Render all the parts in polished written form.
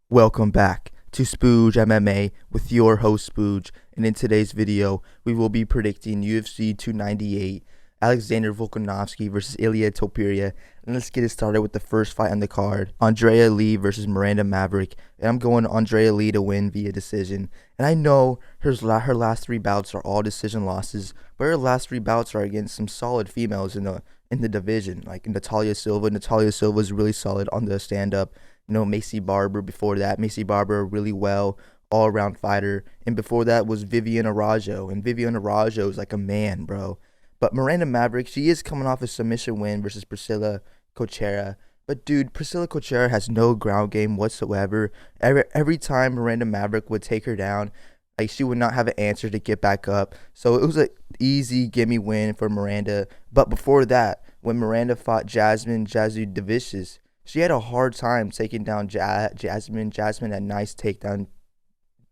Welcome back to Spooge MMA with your host Spooge, and in today's video we will be predicting UFC 298 Alexander Volkanovski versus Ilia Topuria. And let's get it started with the first fight on the card, Andrea Lee versus Miranda Maverick, and I'm going Andrea Lee to win via decision. And I know her last three bouts are all decision losses, but her last three bouts are against some solid females in the division, like Natalia Silva. Natalia Silva is really solid on the stand-up. Macy Barber before that. Macy Barber, really well, all-around fighter. And before that was Vivian Araújo. And Vivian Araújo is like a man, bro. But Miranda Maverick, she is coming off a submission win versus Priscilla Cochera. But, dude, Priscilla Cochera has no ground game whatsoever. Every time Miranda Maverick would take her down, like, she would not have an answer to get back up. So it was an easy gimme win for Miranda. But before that, when Miranda fought Jasmine Jazu Devicious, she had a hard time taking down Jasmine. Jasmine had nice takedown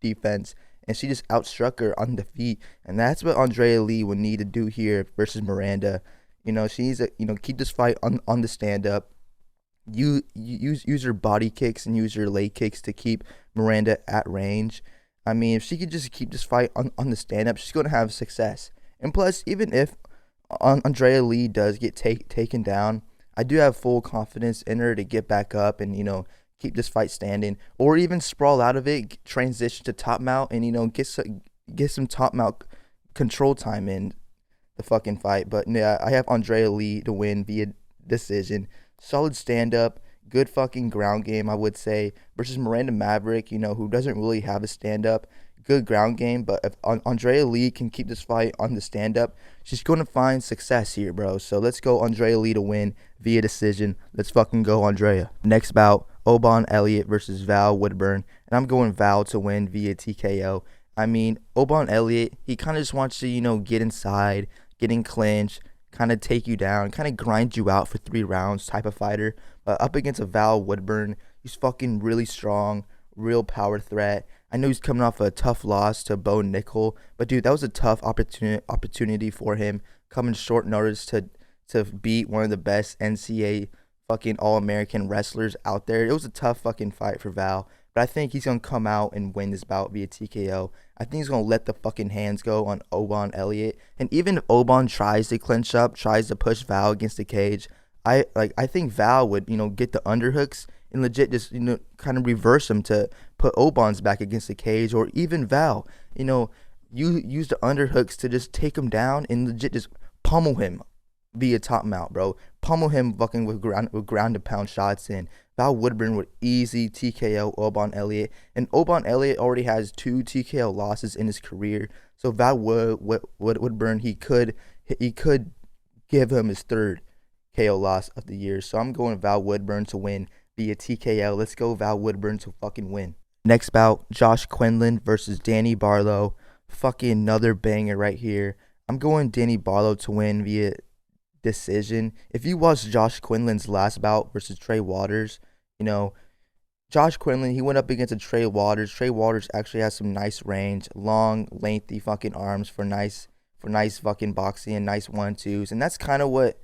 defense, and she just outstruck her on the feet. And that's what Andrea Lee would need to do here versus Miranda. She needs to, keep this fight on the stand-up. Use her body kicks and use her leg kicks to keep Miranda at range. I mean, if she could just keep this fight on the stand-up, she's going to have success. And plus, even if Andrea Lee does get taken down, I do have full confidence in her to get back up and, keep this fight standing, or even sprawl out of it, transition to top mount, and, get some top mount control time in the fucking fight. But yeah, I have Andrea Lee to win via decision. Solid stand-up, good fucking ground game, I would say, versus Miranda Maverick, who doesn't really have a stand-up. Good ground game, but if Andrea Lee can keep this fight on the stand-up, she's going to find success here, bro. So let's go Andrea Lee to win via decision. Let's fucking go, Andrea. Next bout, Obon Elliot versus Val Woodburn, and I'm going Val to win via TKO. I mean, Obon Elliot, he kind of just wants to, get inside, get in clinch, kind of take you down, kind of grind you out for 3 rounds type of fighter. But up against a Val Woodburn, he's fucking really strong, real power threat. I know he's coming off a tough loss to Bo Nickel, but dude, that was a tough opportunity for him, coming short notice to beat one of the best NCAA fucking All-American wrestlers out there. It was a tough fucking fight for Val, but I think he's gonna come out and win this bout via TKO. I think he's gonna let the fucking hands go on Obon Elliot, and even if Obon tries to clinch up, tries to push Val against the cage, I think Val would get the underhooks and legit just kind of reverse him to put Obon's back against the cage, or even Val, you use the underhooks to just take him down and legit just pummel him via top mount, bro. Pummel him fucking with ground and pound shots in. Val Woodburn would easy TKO Obon Elliot, and Obon Elliot already has 2 TKO losses in his career. So Val Woodburn, he could give him his 3rd KO loss of the year. So I'm going Val Woodburn to win via TKO. Let's go Val Woodburn to fucking win. Next bout, Josh Quinlan versus Danny Barlo. Fucking another banger right here. I'm going Danny Barlo to win via decision. If you watch Josh Quinlan's last bout versus Trey Waters, Josh Quinlan, he went up against a Trey Waters. Trey Waters actually has some nice range, long, lengthy fucking arms for nice fucking boxing and nice 1-2s. And that's kind of what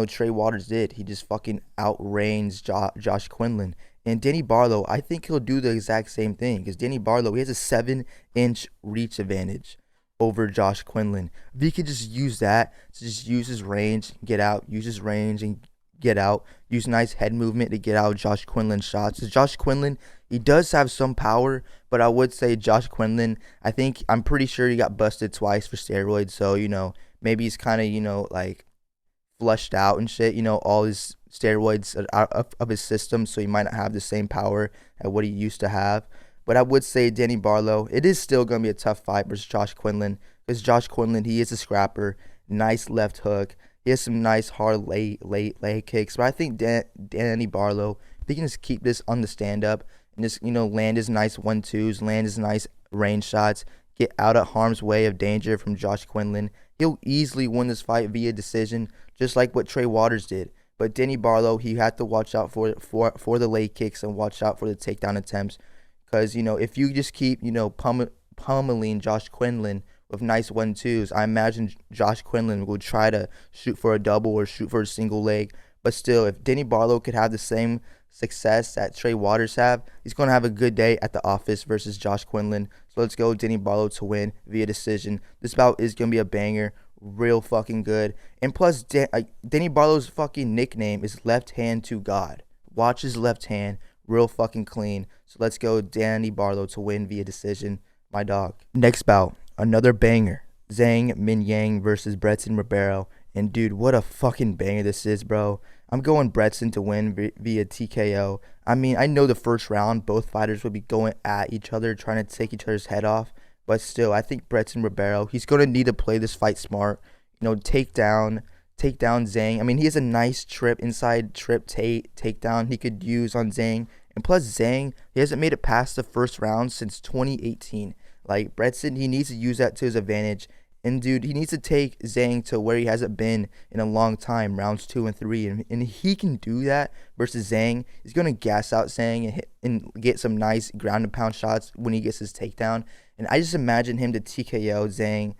Trey Waters did. He just fucking outranged Josh Quinlan. And Danny Barlo, I think he'll do the exact same thing, because Danny Barlo, he has a 7-inch reach advantage over Josh Quinlan. If he could just use that, to just use his range, get out, use his range and get out, use nice head movement to get out Josh Quinlan's shots. Because Josh Quinlan, he does have some power, but I would say Josh Quinlan, I'm pretty sure he got busted twice for steroids, so, maybe he's kind of, like, flushed out and shit, all his steroids are out of his system, so he might not have the same power at what he used to have. But I would say Danny Barlo, it is still going to be a tough fight versus Josh Quinlan, because Josh Quinlan, he is a scrapper, nice left hook, he has some nice hard leg kicks. But I think Danny Barlo, if he can just keep this on the stand-up and just, land his nice 1-2s, land his nice range shots, get out of harm's way of danger from Josh Quinlan, he'll easily win this fight via decision, just like what Trey Waters did. But Danny Barlo, he had to watch out for the leg kicks and watch out for the takedown attempts. Because, if you just keep, pummeling Josh Quinlan with nice 1-2s, I imagine Josh Quinlan will try to shoot for a double or shoot for a single leg. But still, if Danny Barlo could have the same success that Trey Waters have, he's going to have a good day at the office versus Josh Quinlan. So let's go Danny Barlo to win via decision. This bout is going to be a banger. Real fucking good. And plus, Danny Barlo's fucking nickname is Left Hand to God. Watch his left hand. Real fucking clean. So let's go Danny Barlo to win via decision. My dog. Next bout. Another banger. Zang Minyang versus Bretonrero. And dude, what a fucking banger this is, bro. I'm going Breton to win via TKO. I mean, I know the first round, both fighters would be going at each other, trying to take each other's head off. But still, I think Bretonrero, he's going to need to play this fight smart. You know, take down Zang. I mean, he has a nice inside trip takedown he could use on Zang. And plus, Zang, he hasn't made it past the first round since 2018. Like, Breton, he needs to use that to his advantage. And, dude, he needs to take Zang to where he hasn't been in a long time, rounds 2 and 3. And he can do that versus Zang. He's going to gas out Zang and get some nice ground and pound shots when he gets his takedown. And I just imagine him to TKO Zang.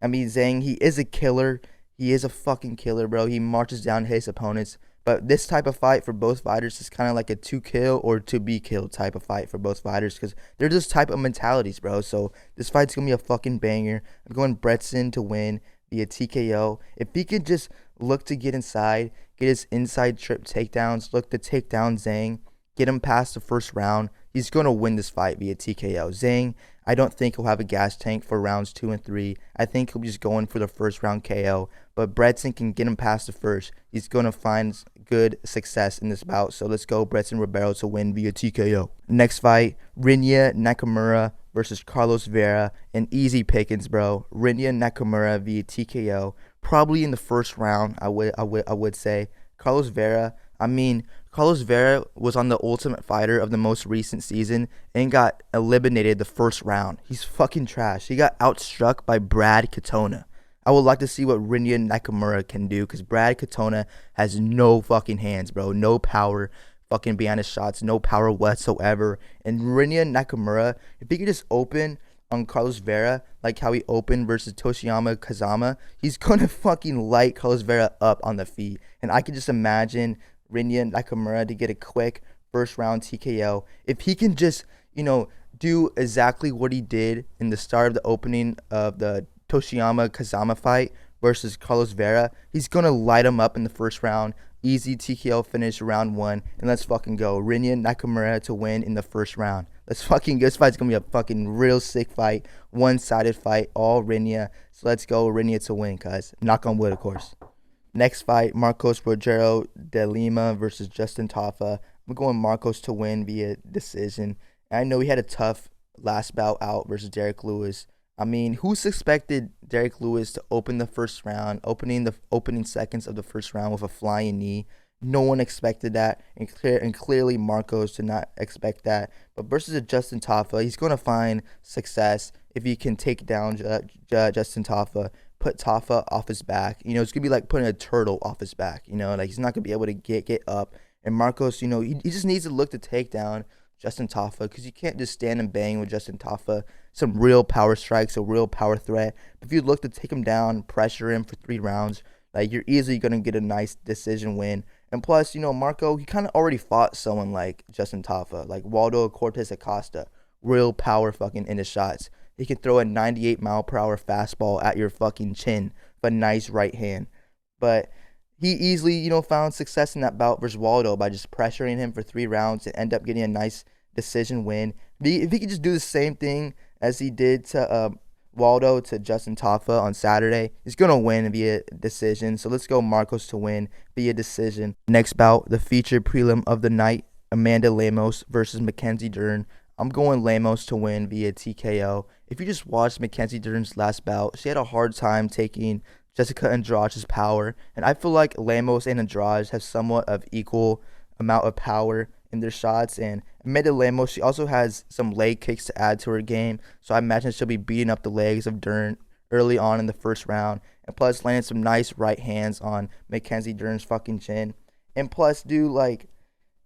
I mean, Zang, he is a killer. He is a fucking killer, bro. He marches down his opponents. But this type of fight for both fighters is kind of like a to kill or to be killed type of fight for both fighters because they're just type of mentalities, bro. So this fight's going to be a fucking banger. I'm going Breton to win via TKO. If he could just look to get inside, get his inside trip takedowns, look to take down Zang, get him past the first round, he's going to win this fight via TKO. Zang, I don't think he'll have a gas tank for rounds 2 and 3. I think he'll be just going for the first round KO. But Breton can get him past the first. He's going to find good success in this bout. So let's go Bretonrero to win via TKO. Next fight, Rena Nakamura versus Carlos Vera. And easy pickings, bro. Rena Nakamura via TKO. Probably in the first round, I would say. Carlos Vera, I mean, Carlos Vera was on the Ultimate Fighter of the most recent season and got eliminated the first round. He's fucking trash. He got outstruck by Brad Katona. I would like to see what Rena Nakamura can do because Brad Katona has no fucking hands, bro. No power fucking behind his shots. No power whatsoever. And Rena Nakamura, if he could just open on Carlos Vera like how he opened versus Toshiyama Kazama, he's going to fucking light Carlos Vera up on the feet. And I can just imagine Rena Nakamura to get a quick first round TKO. If he can just, you know, do exactly what he did in the start of the opening of the Toshiyama Kazama fight versus Carlos Vera, he's going to light him up in the first round. Easy TKO finish round 1. And let's fucking go. Rena Nakamura to win in the first round. Let's fucking go. This fight's going to be a fucking real sick fight. One-sided fight. All Rena. So let's go Rena to win, guys. Knock on wood, of course. Next fight, Marcos Rogero de Lima versus Justin Tafa. I'm going Marcos to win via decision. And I know he had a tough last bout out versus Derek Lewis. I mean, who suspected Derek Lewis to open the first round, opening the opening seconds of the first round with a flying knee? No one expected that, and clearly Marcos did not expect that. But versus a Justin Tafa, he's going to find success if he can take down Justin Tafa, put Tafa off his back. You know, it's going to be like putting a turtle off his back. You know, like he's not going to be able to get up. And Marcos, you know, he just needs to look to take down Justin Tafa because you can't just stand and bang with Justin Tafa. Some real power strikes, a real power threat. But if you look to take him down, pressure him for 3 rounds, like you're easily going to get a nice decision win. And plus, you know, Marco, he kind of already fought someone like Justin Tafa, like Waldo Cortez Acosta. Real power fucking in his shots. He can throw a 98-mile-per-hour fastball at your fucking chin with a nice right hand. But he easily, you know, found success in that bout versus Waldo by just pressuring him for 3 rounds and end up getting a nice decision win. If he could just do the same thing as he did to Waldo to Justin Tafa on Saturday, he's going to win via decision. So let's go Marcos to win via decision. Next bout, the featured prelim of the night, Amanda Lamos versus McKenzie Duran. I'm going Lamos to win via TKO. If you just watched McKenzie Duran's last bout, she had a hard time taking Jessica Andrade's power. And I feel like Lamos and Andrade have somewhat of equal amount of power in their shots. And Amanda Lamos, she also has some leg kicks to add to her game. So I imagine she'll be beating up the legs of Duran early on in the first round. And plus landing some nice right hands on McKenzie Duran's fucking chin. And plus, dude, like,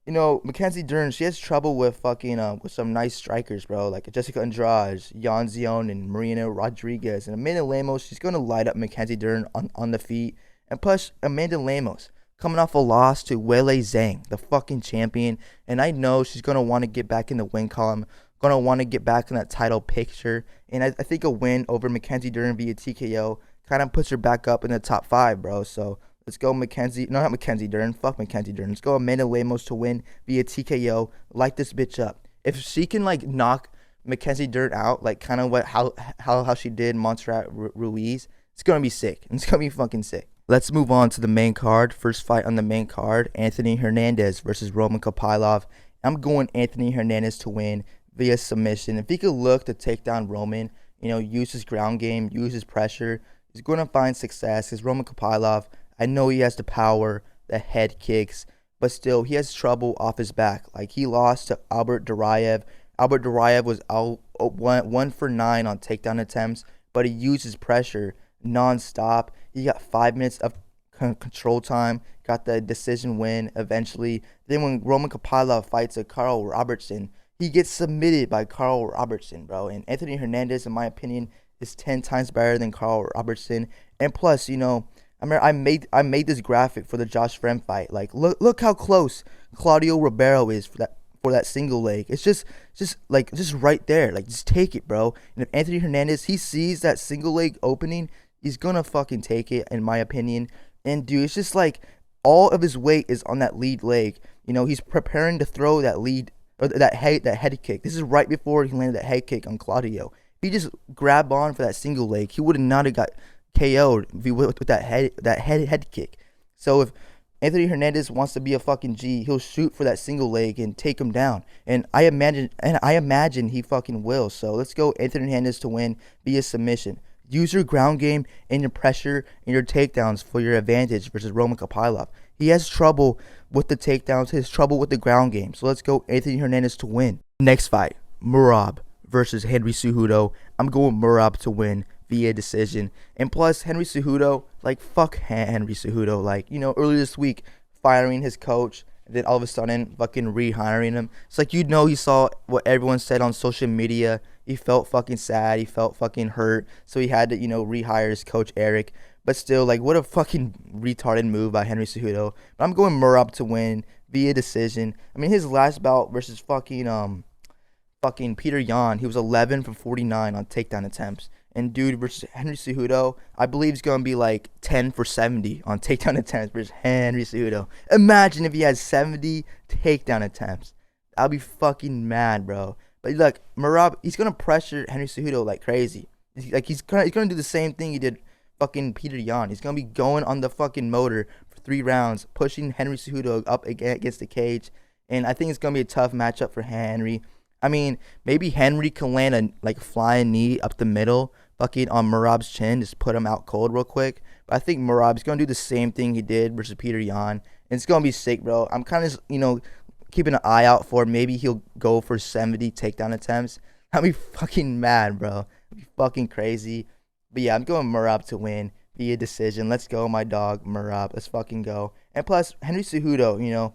you know, McKenzie Duran, she has trouble with fucking with some nice strikers, bro, like Jessica Andrade, Jan Zion, and Marina Rodriguez. And Amanda Lemos, she's going to light up McKenzie Duran on the feet. And plus, Amanda Lemos, coming off a loss to Zang, the fucking champion. And I know she's going to want to get back in the win column, going to want to get back in that title picture. And I think a win over McKenzie Duran via TKO kind of puts her back up in the top 5, bro. So let's go McKenzie. No, not McKenzie Duran. Fuck McKenzie Duran. Let's go Amanda Lamos to win via TKO. Light this bitch up. If she can, like, knock McKenzie Duran out, like, kind of how she did Montserrat Ruiz, it's going to be sick. It's going to be fucking sick. Let's move on to the main card. First fight on the main card, Anthony Hernandez versus Roman Kopylov. I'm going Anthony Hernandez to win via submission. If he could look to take down Roman, use his ground game, use his pressure, he's going to find success. Because Roman Kopylov, I know he has the power, the head kicks, but still, he has trouble off his back. Like, he lost to Albert Duraev. Albert Duraev was out 1 for 9 on takedown attempts, but he used his pressure non-stop. He got 5 minutes of control time, got the decision win eventually. Then when Roman Kopylov fights a Carl Robertson, he gets submitted by Carl Robertson, bro. And Anthony Hernandez, in my opinion, is 10 times better than Carl Robertson. And plus, I made this graphic for the Josh Friend fight. Like, look how close Claudio Ribeiro is for that single leg. It's just right there. Like, just take it, bro. And if Anthony Hernandez, he sees that single leg opening, he's gonna fucking take it, in my opinion. And dude, it's just like all of his weight is on that lead leg. He's preparing to throw that lead or that head kick. This is right before he landed that head kick on Claudio. If he just grabbed on for that single leg, he would not have got KO'd with that head kick. So if Anthony Hernandez wants to be a fucking G, he'll shoot for that single leg and take him down. And I imagine he fucking will. So let's go Anthony Hernandez to win via submission. Use your ground game and your pressure and your takedowns for your advantage versus Roman Kopylov. He has trouble with the takedowns. He has trouble with the ground game. So let's go Anthony Hernandez to win. Next fight, Morba versus Henry Cejudo. I'm going Morba to win via decision. And plus, Henry Cejudo, like, fuck Henry Cejudo. Like, earlier this week, firing his coach, and then all of a sudden, fucking rehiring him. It's like, he saw what everyone said on social media. He felt fucking sad. He felt fucking hurt. So he had to, rehire his coach, Eric. But still, like, what a fucking retarded move by Henry Cejudo. But I'm going Morba to win via decision. I mean, his last bout versus fucking Peter Yan, he was 11 for 49 on takedown attempts. And dude, versus Henry Cejudo, I believe he's going to be like 10 for 70 on takedown attempts versus Henry Cejudo. Imagine if he had 70 takedown attempts. I'll be fucking mad, bro. But look, Morba, he's going to pressure Henry Cejudo like crazy. He's going to do the same thing he did fucking Peter Yan. He's going to be going on the fucking motor for 3 rounds, pushing Henry Cejudo up against the cage. And I think it's going to be a tough matchup for Henry. I mean, maybe Henry can land a flying knee up the middle, fucking on Morab's chin, just put him out cold real quick. But I think Morab's going to do the same thing he did versus Peter Yan. And it's going to be sick, bro. I'm kind of, keeping an eye out for maybe he'll go for 70 takedown attempts. I'll be fucking mad, bro. I'll be fucking crazy. But yeah, I'm going Morba to win via decision. Let's go, my dog, Morba. Let's fucking go. And plus, Henry Cejudo,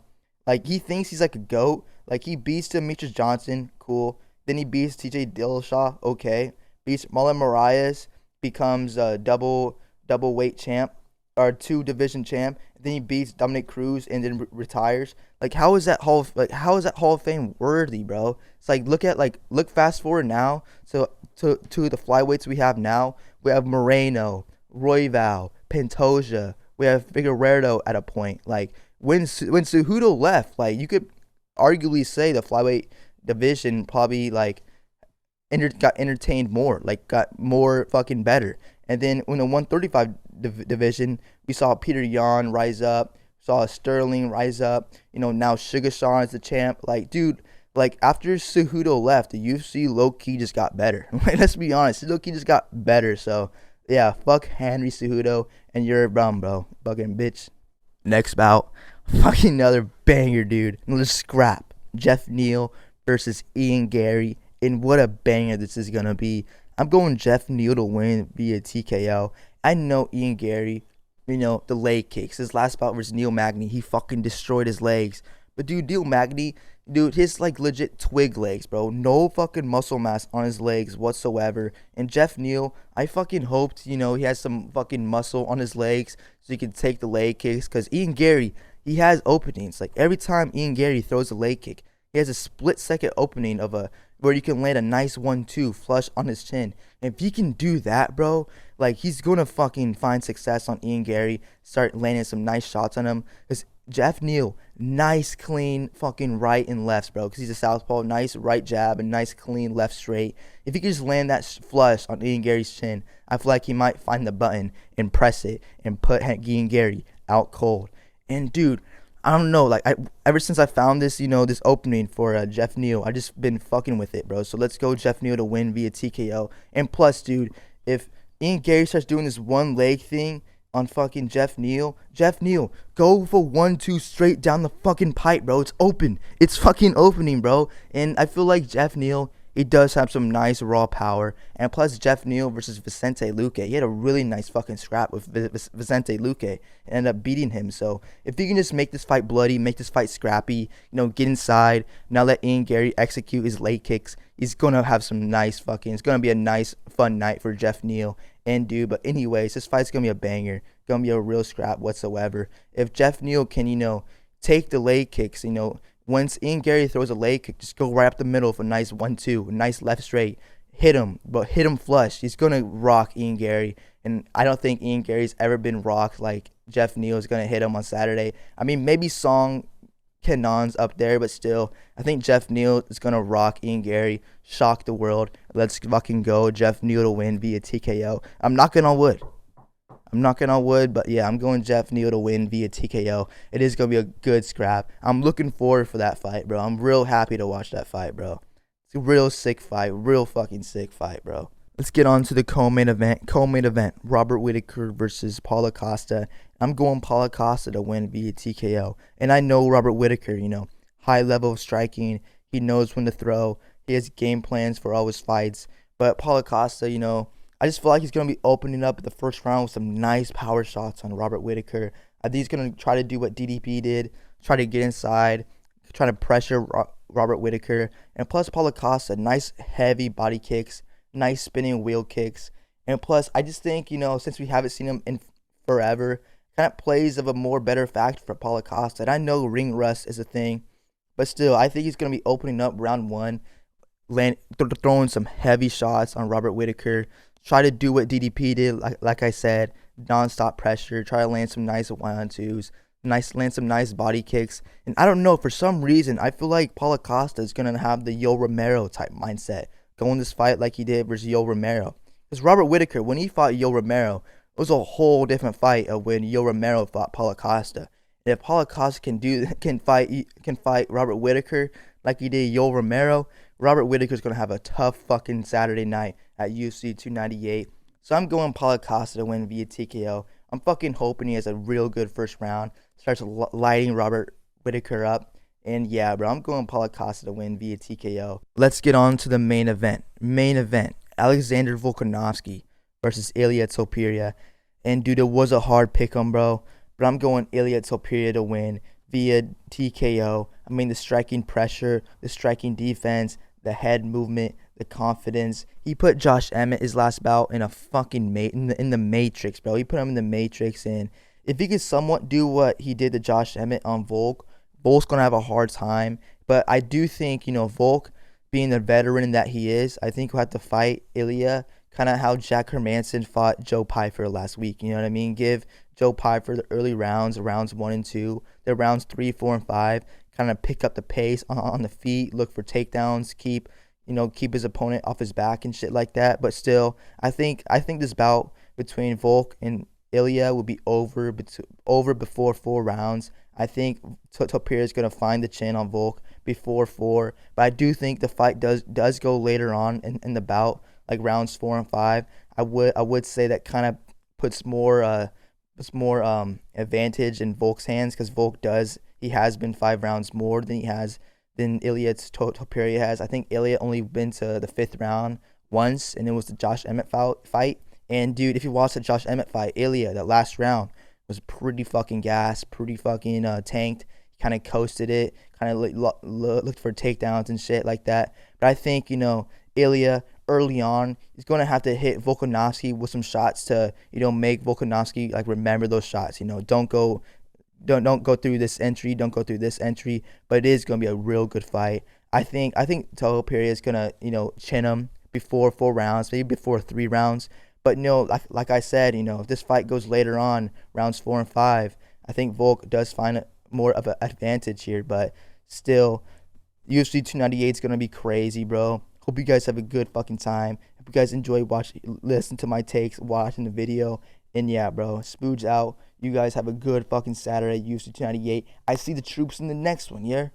he thinks he's like a GOAT. Like, he beats Demetrius Johnson, cool. Then he beats TJ Dillashaw, okay. Beats Marlon Moraes, becomes a double weight champ, or 2 division champ. Then he beats Dominic Cruz and then retires. Like, how is that Hall of Fame worthy, bro? It's like, look fast forward now to the flyweights we have now. We have Moreno, Royval, Pantoja. We have Figueiredo at a point. Like, when Cejudo left, like, you could arguably say the flyweight division probably got entertained more, got more fucking better. And then in the 135 division, we saw Peter Yan rise up, saw Sterling rise up. Now Sugar Sean is the champ. Like, dude, after Cejudo left, the UFC low-key just got better. Let's be honest, low-key just got better. So, yeah, fuck Henry Cejudo, and you're a bum, bro. Fucking bitch. Next bout, fucking another banger, dude. Let's scrap. Jeff Neal versus Ian Gary. And what a banger this is going to be. I'm going Jeff Neal to win via TKO. I know Ian Gary, the leg kicks. His last bout versus Neil Magny, he fucking destroyed his legs. But dude, Neil Magny, Dude, his like legit twig legs, bro. No fucking muscle mass on his legs whatsoever. And Jeff Neal, I fucking hoped, he has some fucking muscle on his legs so he can take the leg kicks. Because Ian Gary, he has openings. Like every time Ian Gary throws a leg kick, he has a split-second opening where you can land a nice 1-2 flush on his chin. And if he can do that, bro, like he's gonna fucking find success on Ian Gary, start landing some nice shots on him. Because Jeff Neal, nice clean fucking right and lefts, bro. Because he's a southpaw, nice right jab and nice clean left straight. If he could just land that flush on Ian Gary's chin, I feel like he might find the button and press it and put Ian Gary out cold. And dude, I don't know, like ever since I found this, this opening for Jeff Neal, I just been fucking with it, bro. So let's go Jeff Neal to win via TKO. And plus, dude, if Ian Gary starts doing this one leg thing on fucking Jeff Neal, go for 1-2 straight down the fucking pipe, bro. It's open. It's fucking opening, bro. And I feel like Jeff Neal, he does have some nice raw power. And plus, Jeff Neal versus Vicente Luque, he had a really nice fucking scrap with Vicente Luque and ended up beating him. So if he can just make this fight bloody, make this fight scrappy, get inside, now let Ian Gary execute his leg kicks, he's going to have some nice fucking, it's going to be a nice, fun night for Jeff Neal. And dude, but anyways, this fight's going to be a banger, going to be a real scrap whatsoever. If Jeff Neal can, take the leg kicks, once Ian Gary throws a leg kick, just go right up the middle for a nice 1-2, a nice left straight. Hit him, but hit him flush. He's going to rock Ian Gary. And I don't think Ian Gary's ever been rocked like Jeff Neal is going to hit him on Saturday. I mean, maybe Song Kenan's up there, but still, I think Jeff Neal is going to rock Ian Gary, shock the world. Let's fucking go. Jeff Neal to win via TKO. I'm knocking on wood. But yeah, I'm going Jeff Neal to win via TKO. It is going to be a good scrap. I'm looking forward for that fight, bro. I'm real happy to watch that fight, bro. It's a real sick fight. Real fucking sick fight, bro. Let's get on to the co-main event. Robert Whitaker versus Paulo Costa. I'm going Paulo Costa to win via TKO. And I know Robert Whitaker, high level of striking. He knows when to throw. He has game plans for all his fights. But Paulo Costa, I just feel like he's going to be opening up the first round with some nice power shots on Robert Whitaker. I think he's going to try to do what DDP did, try to get inside, try to pressure Robert Whitaker. And plus, Paulo Costa, nice heavy body kicks, nice spinning wheel kicks. And plus, I just think, since we haven't seen him in forever, kind of plays of a more better fact for Paulo Costa. And I know ring rust is a thing, but still, I think he's going to be opening up round one, throwing some heavy shots on Robert Whitaker. Try to do what DDP did, like I said, non-stop pressure. Try to land some nice 1-2s, land some nice body kicks. And I don't know, for some reason, I feel like Paulo Costa is going to have the Yo Romero type mindset, go in this fight like he did versus Yo Romero. Because Robert Whitaker, when he fought Yo Romero, it was a whole different fight of when Yo Romero fought Paulo Costa. And if Paulo Costa can fight Robert Whitaker like he did Yo Romero, Robert Whitaker's going to have a tough fucking Saturday night at UFC 298. So I'm going Paulo Costa to win via TKO. I'm fucking hoping he has a real good first round, starts lighting Robert Whitaker up. And yeah, bro, I'm going Paulo Costa to win via TKO. Let's get on to the main event. Alexander Volkanovski versus Ilia Topuria. And dude, it was a hard pick 'em, bro. But I'm going Ilia Topuria to win via TKO. I mean, the striking pressure, the striking defense, the head movement, the confidence. He put Josh Emmett his last bout in a fucking in the Matrix, bro. He put him in the Matrix, and if he could somewhat do what he did to Josh Emmett on Volk's gonna have a hard time. But I do think, Volk, being the veteran that he is, I think he'll have to fight Ilia kind of how Jack Hermanson fought Joe Pyfer last week. You know what I mean? Give Joe Pyfer the early rounds 1 and 2, the rounds 3, 4, and 5. Kind of pick up the pace on the feet, look for takedowns, keep his opponent off his back and shit like that. But still, I think this bout between Volk and Ilia will be over before 4 rounds. I think Topuria is going to find the chin on Volk before 4. But I do think the fight does go later on in the bout, like rounds 4 and 5. I would say that kind of puts more advantage in Volk's hands, because Volk he has been 5 rounds more than Ilia Topuria has. I think Ilia only been to the 5th round once, and it was the Josh Emmett fight. And dude, if you watch the Josh Emmett fight, Ilia, that last round was pretty fucking gassed, pretty fucking tanked. kind of coasted it, kind of looked for takedowns and shit like that. But I think, Ilia early on is going to have to hit Volkanovski with some shots to, make Volkanovski like remember those shots. Don't go through this entry, don't go through this entry. But it is going to be a real good fight. I think Topuria is going to, chin him before 4 rounds, maybe before 3 rounds. But like I said, if this fight goes later on, rounds 4 and 5, I think Volk does find more of an advantage here. But still, UFC 298 is gonna be crazy, bro. Hope you guys have a good fucking time. If you guys enjoy listen to my takes, watching the video, and yeah, bro, Spooge out. You guys have a good fucking Saturday, UFC 298. I see the troops in the next one, yeah.